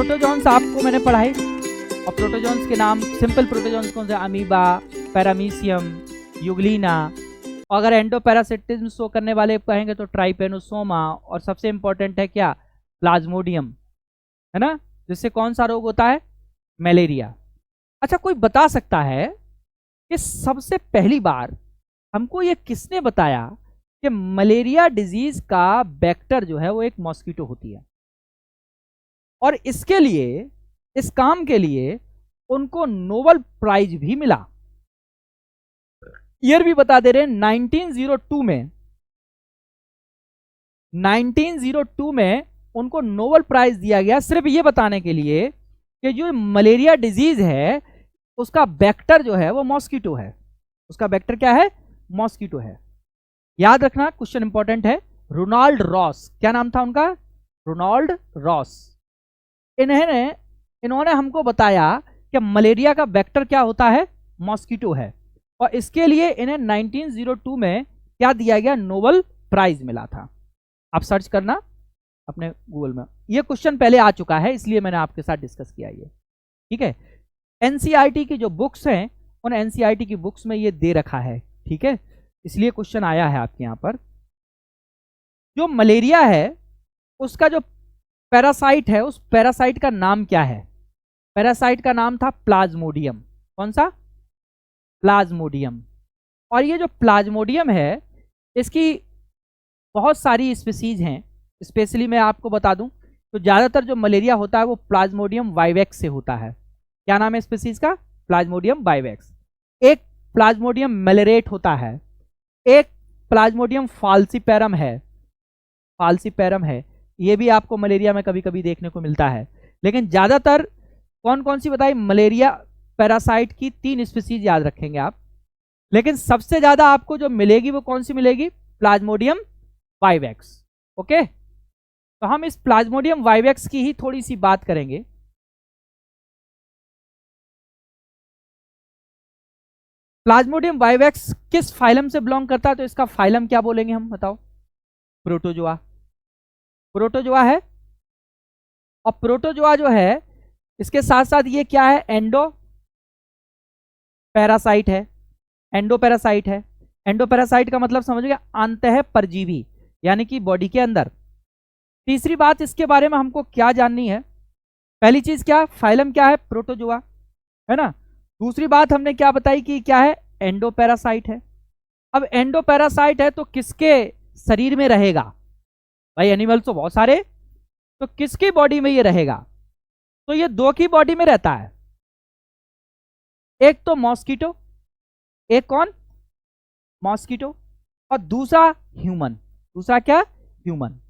Protozoans आपको मैंने पढ़ाई, और प्रोटोजोन्स के नाम सिंपल प्रोटोजोन्स कौन से? अमीबा, पैरामीशियम, यूग्लिना, और अगर एंडोपैरासिटिज्म शो करने वाले कहेंगे तो ट्राइपेनोसोमा, और सबसे इंपॉर्टेंट है क्या? प्लाज्मोडियम, है ना, जिससे कौन सा रोग होता है? मलेरिया। अच्छा, कोई बता सकता है कि सबसे पहली बार हमको ये किसने बताया कि मलेरिया डिजीज का वेक्टर जो है वो एक मॉस्किटो होती है? और इसके लिए, इस काम के लिए उनको नोबेल प्राइज भी मिला। ईयर भी बता दे रहे हैं, 1902 में, 1902 में उनको नोबेल प्राइज दिया गया सिर्फ ये बताने के लिए कि जो मलेरिया डिजीज है उसका वेक्टर जो है वो मॉस्किटो है। उसका वेक्टर क्या है? मॉस्किटो है। याद रखना, क्वेश्चन इंपॉर्टेंट है। रोनाल्ड रॉस, क्या नाम था उनका? Ronald Ross. इन्होंने हमको बताया कि मलेरिया का वेक्टर क्या होता है? मॉस्किटो है, और इसके लिए इन्हें 1902 में क्या दिया गया? नोबेल प्राइज मिला था। आप सर्च करना अपने गूगल में, ये क्वेश्चन पहले आ चुका है इसलिए मैंने आपके साथ डिस्कस किया ये, ठीक है। एनसीईआरटी की जो बुक्स हैं उन एनसीईआरटी की बुक्स में ये दे रखा है, ठीक है, इसलिए क्वेश्चन आया है आपके यहां पर। जो मलेरिया है उसका जो पैरासाइट है, उस पैरासाइट का नाम क्या है? पैरासाइट का नाम था प्लाज्मोडियम। कौन सा? प्लाज्मोडियम। और ये जो प्लाज्मोडियम है इसकी बहुत सारी स्पीसीज हैं। स्पेशली मैं आपको बता दूं तो ज़्यादातर जो मलेरिया होता है वो प्लाज्मोडियम वाइवेक्स से होता है। क्या नाम है स्पीसीज का? Plasmodium vivax. एक प्लाज्मोडियम मेलेरेट होता है, एक प्लाज्मोडियम फाल्सीपेरम है, फाल्सीपेरम है, ये भी आपको मलेरिया में कभी कभी देखने को मिलता है। लेकिन ज़्यादातर कौन कौन सी बताई? मलेरिया पैरासाइट की 3 स्पीसीज याद रखेंगे आप, लेकिन सबसे ज़्यादा आपको जो मिलेगी वो कौन सी मिलेगी? Plasmodium vivax. ओके, तो हम इस प्लाज्मोडियम वाइवेक्स की ही थोड़ी सी बात करेंगे। प्लाज्मोडियम वाइवेक्स किस फाइलम से बिलोंग करता है? तो इसका फाइलम क्या बोलेंगे हम, बताओ? प्रोटोजोआ। प्रोटोजोआ है, और प्रोटोजोआ जो है इसके साथ साथ ये क्या है? एंडो पैरासाइट है, एंडो पैरासाइट है। एंडो पैरासाइट का मतलब समझिएगा अंतः परजीवी, यानी कि बॉडी के अंदर। तीसरी बात इसके बारे में हमको क्या जाननी है? पहली चीज क्या? फाइलम क्या है? प्रोटोजोआ, है ना। दूसरी बात हमने क्या बताई कि क्या है? एंडो पैरासाइट है। अब एंडो पैरासाइट है तो किसके शरीर में रहेगा? भाई एनिमल तो बहुत सारे, तो किसकी बॉडी में ये रहेगा? तो ये 2 की बॉडी में रहता है, एक तो मॉस्किटो, एक कौन? मॉस्किटो, और दूसरा ह्यूमन। दूसरा क्या? ह्यूमन।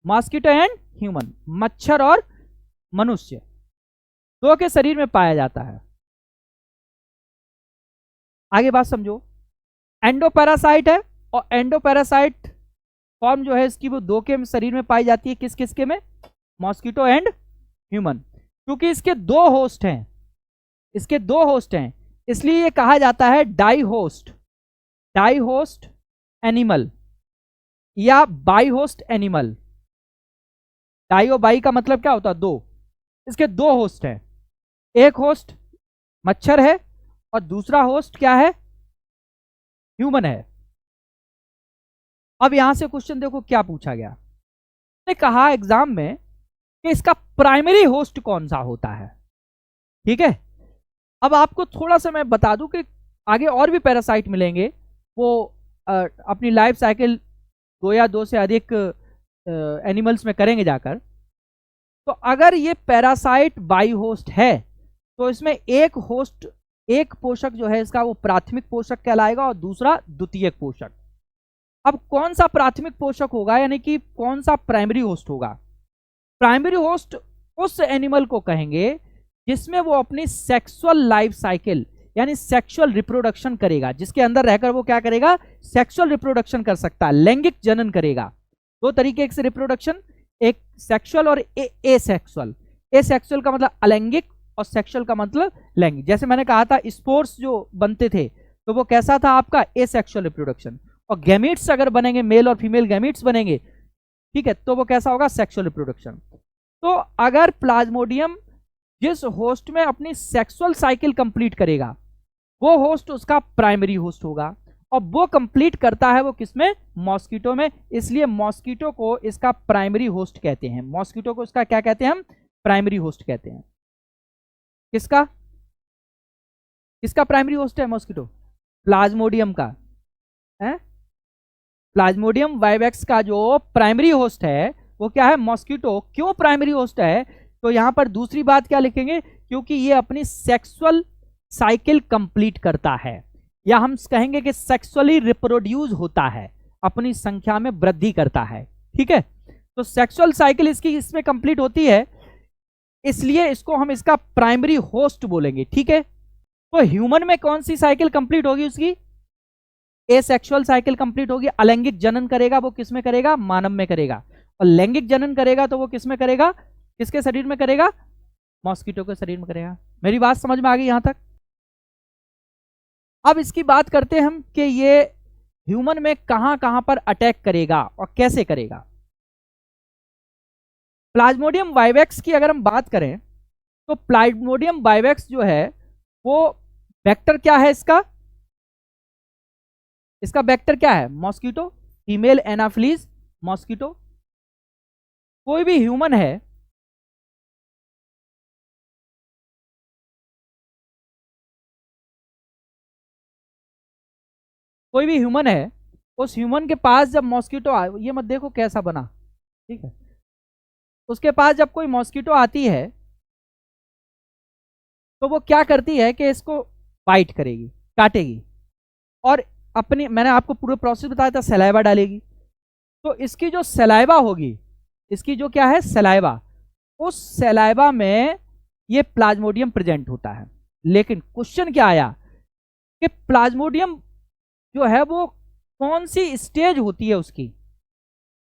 मॉस्किटो एंड ह्यूमन, मच्छर और मनुष्य, 2 के शरीर में पाया जाता है। आगे बात समझो। एंडोपैरासाइट है, और एंडोपैरासाइट फॉर्म जो है इसकी वो 2 के शरीर में पाई जाती है। किस किस के में? Mosquito and human. क्योंकि इसके 2 होस्ट हैं, इसके 2 होस्ट हैं, इसलिए ये कहा जाता है di host, di host animal या बाई होस्ट एनिमल। डाई और बाई का मतलब क्या होता है? 2। इसके 2 होस्ट हैं, एक होस्ट मच्छर है और दूसरा होस्ट क्या है? ह्यूमन है। अब यहां से क्वेश्चन देखो क्या पूछा गया, ने कहा एग्जाम में कि इसका प्राइमरी होस्ट कौन सा होता है, ठीक है। अब आपको थोड़ा सा मैं बता दूं कि आगे और भी पैरासाइट मिलेंगे, वो अपनी लाइफ साइकिल 2 या 2 से अधिक एनिमल्स में करेंगे जाकर। तो अगर ये पैरासाइट बाई होस्ट है तो इसमें एक होस्ट, एक पोषक जो है इसका वो प्राथमिक पोषक कहलाएगा और दूसरा द्वितीयक पोषक। अब कौन सा प्राथमिक पोषक होगा, यानी कि कौन सा प्राइमरी होस्ट होगा? प्राइमरी होस्ट उस एनिमल को कहेंगे जिसमें वो अपनी सेक्सुअल लाइफ साइकिल यानी सेक्सुअल रिप्रोडक्शन करेगा, जिसके अंदर रहकर वो क्या करेगा? सेक्सुअल रिप्रोडक्शन कर सकता है, लैंगिक जनन करेगा। 2 तरीके से रिप्रोडक्शन, एक सेक्सुअल और एसेक्सुअल। एसेक्सुअल का मतलब अलैंगिक और सेक्सुअल का मतलब लैंगिक। जैसे मैंने कहा था स्पोर्स जो बनते थे तो वो कैसा था आपका? Asexual reproduction. और गैमीट्स अगर बनेंगे, मेल और फीमेल गैमीट्स बनेंगे, ठीक है, तो वो कैसा होगा? Sexual reproduction. तो अगर प्लाज्मोडियम जिस होस्ट में अपनी सेक्सुअल साइकिल कंप्लीट करेगा वो होस्ट उसका प्राइमरी होस्ट होगा, और वो कंप्लीट करता है वो किसमें, मॉस्किटो में। इसलिए मॉस्किटो को इसका प्राइमरी होस्ट कहते हैं। मॉस्किटो को इसका क्या कहते हैं हम, प्राइमरी होस्ट कहते हैं। किसका किसका प्राइमरी होस्ट है मॉस्किटो, प्लाज्मोडियम का है। प्लाज्मोडियम वाइवेक्स का जो प्राइमरी होस्ट है वो क्या है, मॉस्किटो। क्यों प्राइमरी होस्ट है, तो यहां पर दूसरी बात क्या लिखेंगे, क्योंकि ये अपनी सेक्सुअल साइकिल कंप्लीट करता है, या हम कहेंगे कि सेक्सुअली रिप्रोड्यूस होता है, अपनी संख्या में वृद्धि करता है। ठीक है, तो सेक्सुअल साइकिल इसकी इसमें कंप्लीट होती है, इसलिए इसको हम इसका प्राइमरी होस्ट बोलेंगे। ठीक है, तो ह्यूमन में कौन सी साइकिल कंप्लीट होगी उसकी, एसेक्सुअल साइकिल कंप्लीट होगी। अलैंगिक जनन करेगा वो किस में करेगा, मानव में करेगा, और लैंगिक जनन करेगा तो वो किस में करेगा, किसके शरीर में करेगा, मॉस्किटो के शरीर में करेगा। मेरी बात समझ में आ गई यहां तक। अब इसकी बात करते हैं हम कि ये ह्यूमन में कहां कहां पर अटैक करेगा और कैसे करेगा। प्लाज्मोडियम वाइवेक्स की अगर हम बात करें तो प्लाज्मोडियम वाइवेक्स जो है वो वेक्टर क्या है इसका वेक्टर क्या है, मॉस्किटो, फीमेल एनाफिलीज मॉस्किटो। कोई भी ह्यूमन है उस ह्यूमन के पास जब मॉस्किटो ये मत देखो कैसा बना, ठीक है, उसके पास जब कोई मॉस्किटो आती है तो वो क्या करती है कि इसको बाइट करेगी, काटेगी, और अपनी, मैंने आपको पूरा प्रोसेस बताया था, सलाइवा डालेगी। तो इसकी जो सलाइवा होगी, इसकी जो क्या है सलाइवा, उस सलाइवा में ये प्लाज्मोडियम प्रेजेंट होता है। लेकिन क्वेश्चन क्या आया कि प्लाज्मोडियम जो है वो कौन सी स्टेज होती है उसकी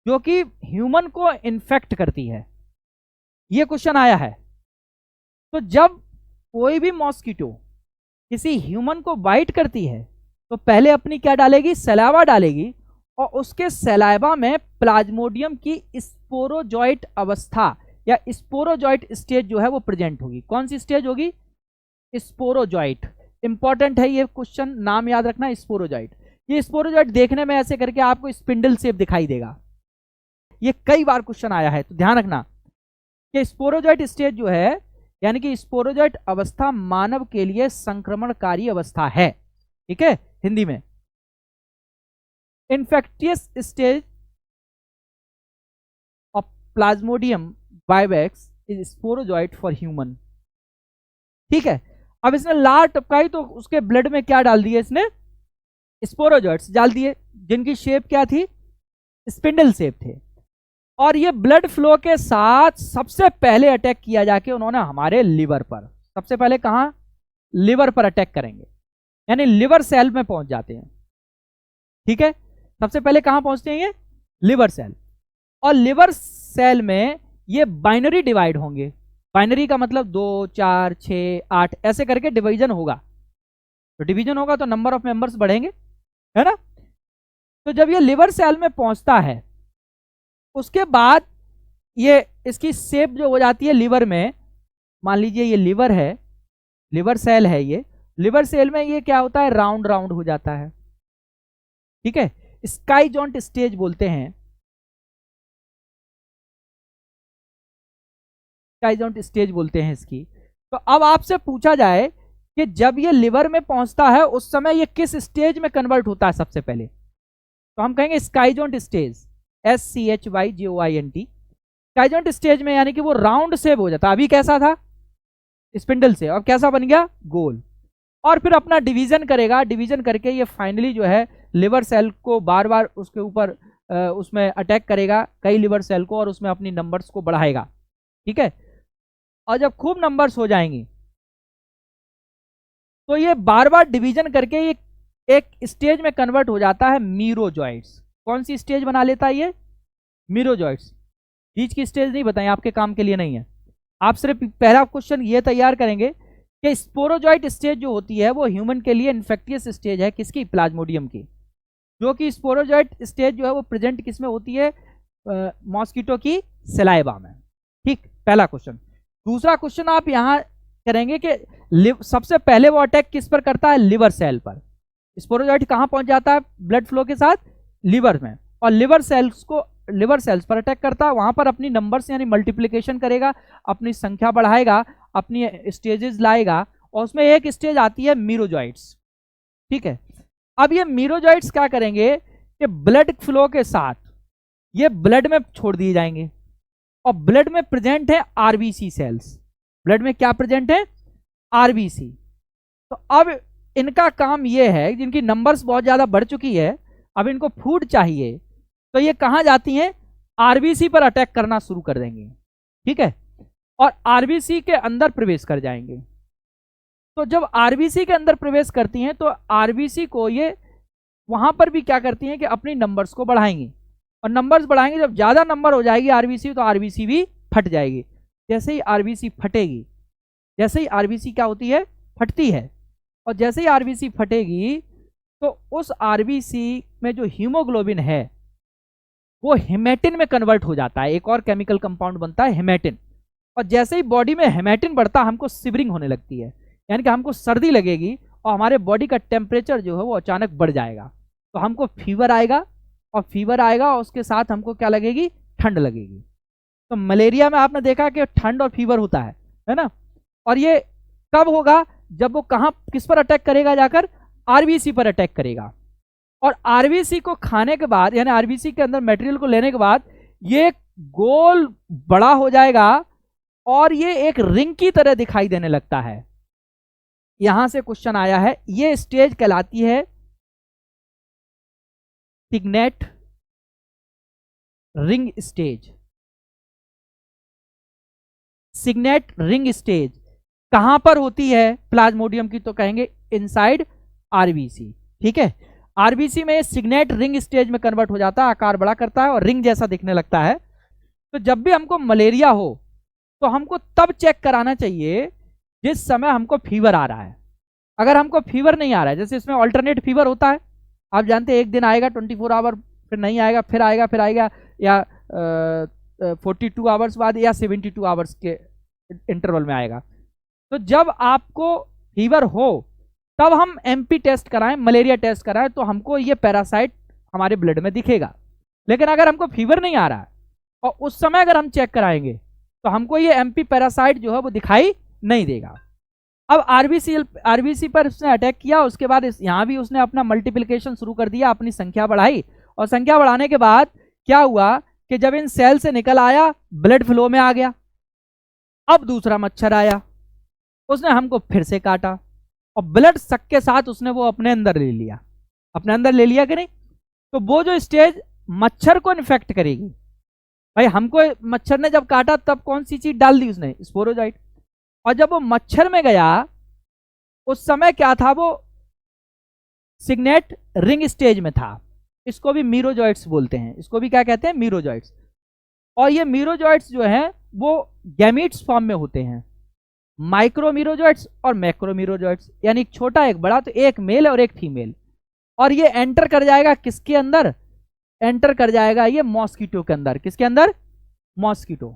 जो कि ह्यूमन को इन्फेक्ट करती है, ये क्वेश्चन आया है। तो जब कोई भी मॉस्किटो किसी ह्यूमन को बाइट करती है तो पहले अपनी क्या डालेगी, सलाइवा डालेगी, और उसके सलाइवा में प्लाज्मोडियम की स्पोरोजॉइट अवस्था या स्पोरोजॉइट स्टेज जो है वो प्रेजेंट होगी। कौन सी स्टेज होगी, स्पोरोजॉइट। इंपॉर्टेंट है ये क्वेश्चन, नाम याद रखना, स्पोरोजॉइट। ये स्पोरोजॉइट देखने में ऐसे करके आपको स्पिंडल शेप दिखाई देगा, ये कई बार क्वेश्चन आया है, तो ध्यान रखना कि स्पोरोजॉइट स्टेज जो है, यानी कि स्पोरोजॉइट अवस्था मानव के लिए संक्रमणकारी अवस्था है। ठीक है, हिंदी में infectious stage of Plasmodium vivax is sporozoite for human. ठीक है, अब इसने लार टपकाई तो उसके ब्लड में क्या डाल दिए, इसने स्पोरोजॉइट्स डाल दिए, जिनकी शेप क्या थी, स्पिंडल शेप थे। और ये ब्लड फ्लो के साथ सबसे पहले अटैक किया जाके उन्होंने हमारे लिवर पर, सबसे पहले कहां, लिवर पर अटैक करेंगे, यानी लिवर सेल में पहुंच जाते हैं। ठीक है, सबसे पहले कहां पहुंचते हैं ये, लिवर सेल। और लिवर सेल में ये बाइनरी डिवाइड होंगे। बाइनरी का मतलब 2, 4, 6, 8 ऐसे करके डिवीजन होगा। तो डिवीजन होगा तो नंबर ऑफ मेंबर्स बढ़ेंगे, है ना। तो जब ये लिवर सेल में पहुंचता है उसके बाद ये इसकी शेप जो हो जाती है लिवर में, मान लीजिए ये लिवर है, लिवर सेल है, ये लिवर सेल में ये क्या होता है, राउंड राउंड हो जाता है। ठीक है, स्काई जॉइंट स्टेज बोलते हैं, स्काई जॉइंट स्टेज बोलते हैं इसकी। तो अब आपसे पूछा जाए कि जब ये लिवर में पहुंचता है उस समय ये किस स्टेज में कन्वर्ट होता है सबसे पहले, तो हम कहेंगे sky joint stage, SCHYJOINT। Sky joint stage में यानी कि वो राउंड शेप हो जाता है। अभी कैसा था, स्पिंडल से, और कैसा बन गया, गोल। और फिर अपना डिवीजन करेगा, डिवीजन करके ये फाइनली जो है लिवर सेल को बार बार उसके ऊपर उसमें अटैक करेगा, कई लिवर सेल को, और उसमें अपनी नंबर्स को बढ़ाएगा। ठीक है, और जब खूब नंबर्स हो जाएंगी तो ये बार बार डिवीजन करके ये एक स्टेज में कन्वर्ट हो जाता है, मीरोजॉइट्स। कौन सी स्टेज बना लेता है ये, मीरोजॉइट्स। बीच की स्टेज नहीं बताएं, आपके काम के लिए नहीं है। आप सिर्फ पहला क्वेश्चन ये तैयार करेंगे कि स्पोरोजॉइट स्टेज जो होती है वो ह्यूमन के लिए इन्फेक्टियस स्टेज है, किसकी, प्लाज्मोडियम की। जो कि स्पोरोजॉइट स्टेज जो है वो प्रेजेंट किसमें होती है, मॉस्किटो की सलाइवा में। ठीक, पहला क्वेश्चन। दूसरा क्वेश्चन आप यहां करेंगे कि सबसे पहले वो अटैक किस पर करता है? लिवर सेल पर। स्पोरोजोइट कहां पहुंच जाता है ब्लड फ्लो के साथ? लिवर में। और लिवर सेल्स पर अटैक करता है, वहां पर अपनी नंबर्स यानी मल्टीप्लिकेशन करेगा, अपनी संख्या बढ़ाएगा, अपनी स्टेजेस लाएगा, और उसमें एक स्टेज आती है मीरोजॉइट्स। ठीक है, अब ये मीरोजॉइट्स क्या करेंगे कि ब्लड फ्लो के साथ ये ब्लड में छोड़ दिए जाएंगे, और ब्लड में प्रेजेंट है आरबीसी सेल्स। ब्लड में क्या प्रेजेंट है? आरबीसी। तो अब इनका काम ये है, जिनकी नंबर्स बहुत ज्यादा बढ़ चुकी है, अब इनको फूड चाहिए, तो ये कहां जाती हैं? आरबीसी पर अटैक करना शुरू कर देंगे। ठीक है, और आरबीसी के अंदर प्रवेश कर जाएंगे। तो जब आरबीसी के अंदर प्रवेश करती हैं तो आरबीसी को ये वहां पर भी क्या करती हैं कि अपनी नंबर्स को बढ़ाएंगी, और नंबर्स बढ़ाएंगे, जब ज्यादा नंबर हो जाएगी आरबीसी तो आरबीसी भी फट जाएगी। जैसे ही आरबीसी फटेगी, जैसे ही आरबीसी क्या होती है? फटती है, और जैसे ही आरबीसी फटेगी तो उस आरबीसी में जो हीमोग्लोबिन है वो हेमेटिन में कन्वर्ट हो जाता है। एक और केमिकल कंपाउंड बनता है हेमेटिन, और जैसे ही बॉडी में हेमेटिन बढ़ता हमको सिवरिंग होने लगती है, यानी कि हमको सर्दी लगेगी और हमारे बॉडी का टेम्परेचर जो है वो अचानक बढ़ जाएगा, तो हमको फीवर आएगा, और फीवर आएगा और उसके साथ हमको क्या लगेगी? ठंड लगेगी। तो मलेरिया में आपने देखा कि ठंड और फीवर होता है ना। और ये कब होगा? जब वो कहां किस पर अटैक करेगा? जाकर आरबीसी पर अटैक करेगा, और आरबीसी को खाने के बाद यानी आरबीसी के अंदर मटेरियल को लेने के बाद ये गोल बड़ा हो जाएगा और ये एक रिंग की तरह दिखाई देने लगता है। यहां से क्वेश्चन आया है, ये स्टेज कहलाती है signet ring stage. Signet ring stage कहां पर होती है प्लाज्मोडियम की? तो कहेंगे इनसाइड आरबीसी। ठीक है, आरबीसी में सिग्नेट रिंग स्टेज में कन्वर्ट हो जाता है, आकार बड़ा करता है और रिंग जैसा दिखने लगता है। तो जब भी हमको मलेरिया हो तो हमको तब चेक कराना चाहिए जिस समय हमको फीवर आ रहा है। अगर हमको फीवर नहीं आ रहा है, जैसे इसमें ऑल्टरनेट फीवर होता है, आप जानते हैं एक दिन आएगा 24 आवर, फिर नहीं आएगा, फिर आएगा, या 42 आवर्स बाद या 72 आवर्स के इंटरवल में आएगा। तो जब आपको फीवर हो तब हम एमपी टेस्ट कराएं, मलेरिया टेस्ट कराएं, तो हमको ये पैरासाइट हमारे ब्लड में दिखेगा। लेकिन अगर हमको फीवर नहीं आ रहा है और उस समय अगर हम चेक कराएंगे तो हमको ये एमपी पैरासाइट जो है वो दिखाई नहीं देगा। अब आरबीसी पर उसने अटैक किया, उसके बाद यहाँ भी उसने अपना मल्टीप्लिकेशन शुरू कर दिया, अपनी संख्या बढ़ाई, और संख्या बढ़ाने के बाद क्या हुआ कि जब इन सेल से निकल आया ब्लड फ्लो में आ गया। अब दूसरा मच्छर आया, उसने हमको फिर से काटा, और ब्लड सक के साथ उसने वो अपने अंदर ले लिया। अपने अंदर ले लिया कि नहीं? तो वो जो स्टेज मच्छर को इन्फेक्ट करेगी, भाई हमको मच्छर ने जब काटा तब कौन सी चीज डाल दी उसने? स्पोरोजाइट। और जब वो मच्छर में गया उस समय क्या था? वो सिग्नेट रिंग स्टेज में था। इसको भी मीरोजॉइट्स बोलते हैं, इसको भी क्या कहते हैं? मीरोजॉइट्स। और ये मीरोजॉइट्स जो हैं वो गैमीट्स फॉर्म में होते हैं, माइक्रोमीरोजॉइट्स और मैक्रोमीरोजॉइट्स, यानी एक छोटा एक बड़ा, तो एक मेल और एक फीमेल। और ये एंटर कर जाएगा किसके अंदर? एंटर कर जाएगा ये मॉस्किटो के अंदर। किसके अंदर? मॉस्किटो।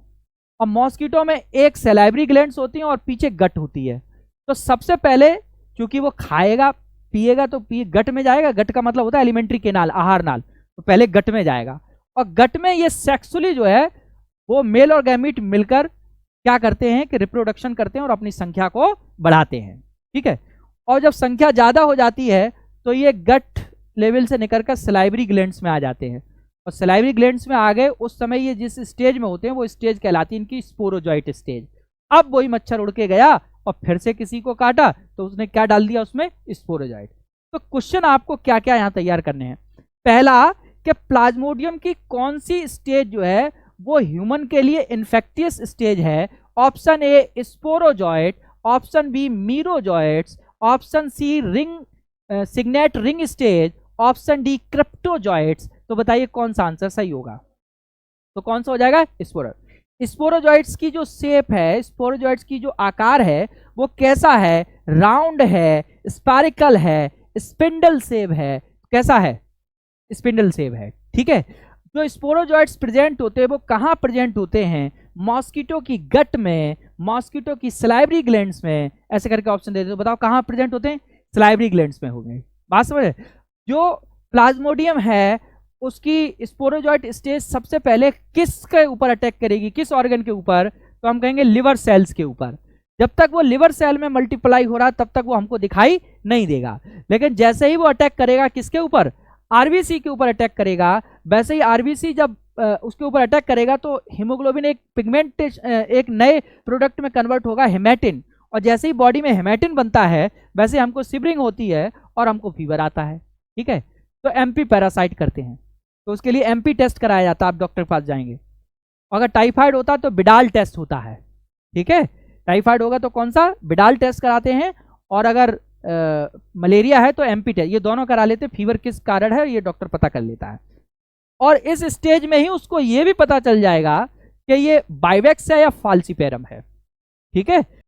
और मॉस्किटो में एक सैलाइवरी ग्लैंड्स होती हैं और पीछे गट होती है। तो सबसे पहले क्योंकि वो खाएगा पिएगा तो गट में जाएगा, गट का मतलब होता है एलिमेंट्री केनाल, आहार नाल, तो पहले गट में जाएगा, और गट में ये सेक्सुअली जो है वो मेल और गैमीट मिलकर क्या करते हैं कि रिप्रोडक्शन करते हैं और अपनी संख्या को बढ़ाते हैं। ठीक है, और जब संख्या ज्यादा हो जाती है तो ये गट लेवल से निकलकर सलाइवरी ग्लैंड्स में आ जाते हैं, और सलाइवरी ग्लैंड्स में आ गए उस समय ये जिस स्टेज में होते हैं वो स्टेज कहलाती है इनकी स्पोरोजॉइट स्टेज। अब वही मच्छर उड़ के गया और फिर से किसी को काटा तो उसने क्या डाल दिया उसमें? स्पोरोजॉइट। तो क्वेश्चन आपको क्या क्या यहाँ तैयार करने हैं। पहला कि प्लाज्मोडियम की कौन सी स्टेज जो है वो ह्यूमन के लिए इन्फेक्टियस स्टेज है? Option A sporozoite, option B merozoites, option C signet ring stage, option D cryptozoites. तो बताइए कौन सा आंसर सही होगा? तो कौन सा हो जाएगा? स्पोरोजॉइट्स की जो शेप है, स्पोरोजॉइट्स की जो आकार है वो कैसा है? राउंड है, स्पारिकल है, स्पिंडल शेप है। कैसा है? स्पिंडल शेप है। ठीक है, जो स्पोरोजॉइट्स प्रेजेंट होते हैं वो कहाँ प्रेजेंट होते हैं? मॉस्किटो की गट में, मॉस्किटो की सलाइवरी ग्लैंड्स में, ऐसे करके ऑप्शन दे दो, बताओ कहाँ प्रेजेंट होते हैं? सलाइवरी ग्लैंड्स में हो गए। बात समझे? जो प्लाज्मोडियम है उसकी स्पोरोजॉइट स्टेज सबसे पहले किसके ऊपर अटैक करेगी, किस ऑर्गन के ऊपर? तो हम कहेंगे लिवर सेल्स के ऊपर। जब तक वो लिवर सेल में मल्टीप्लाई हो रहा तब तक वो हमको दिखाई नहीं देगा, लेकिन जैसे ही वो अटैक करेगा किसके ऊपर? आरबीसी के ऊपर अटैक करेगा। वैसे ही आरबीसी जब उसके ऊपर अटैक करेगा तो हीमोग्लोबिन एक पिगमेंट एक नए प्रोडक्ट में कन्वर्ट होगा, हेमेटिन, और जैसे ही बॉडी में हेमेटिन बनता है वैसे हमको सिवरिंग होती है और हमको फीवर आता है। ठीक है, तो एमपी पैरासाइट करते हैं, तो उसके लिए एमपी टेस्ट कराया जाता है। आप डॉक्टर के पास जाएंगे, अगर टाइफाइड होता तो बिडाल टेस्ट होता है। ठीक है, टाइफाइड होगा तो कौन सा? बिडाल टेस्ट कराते हैं, और अगर मलेरिया है तो एमपी टेस्ट, ये दोनों करा लेते। फीवर किस कारण है ये डॉक्टर पता कर लेता है, और इस स्टेज में ही उसको ये भी पता चल जाएगा कि ये बाइवेक्स है या फाल्सिपेरम है। ठीक है,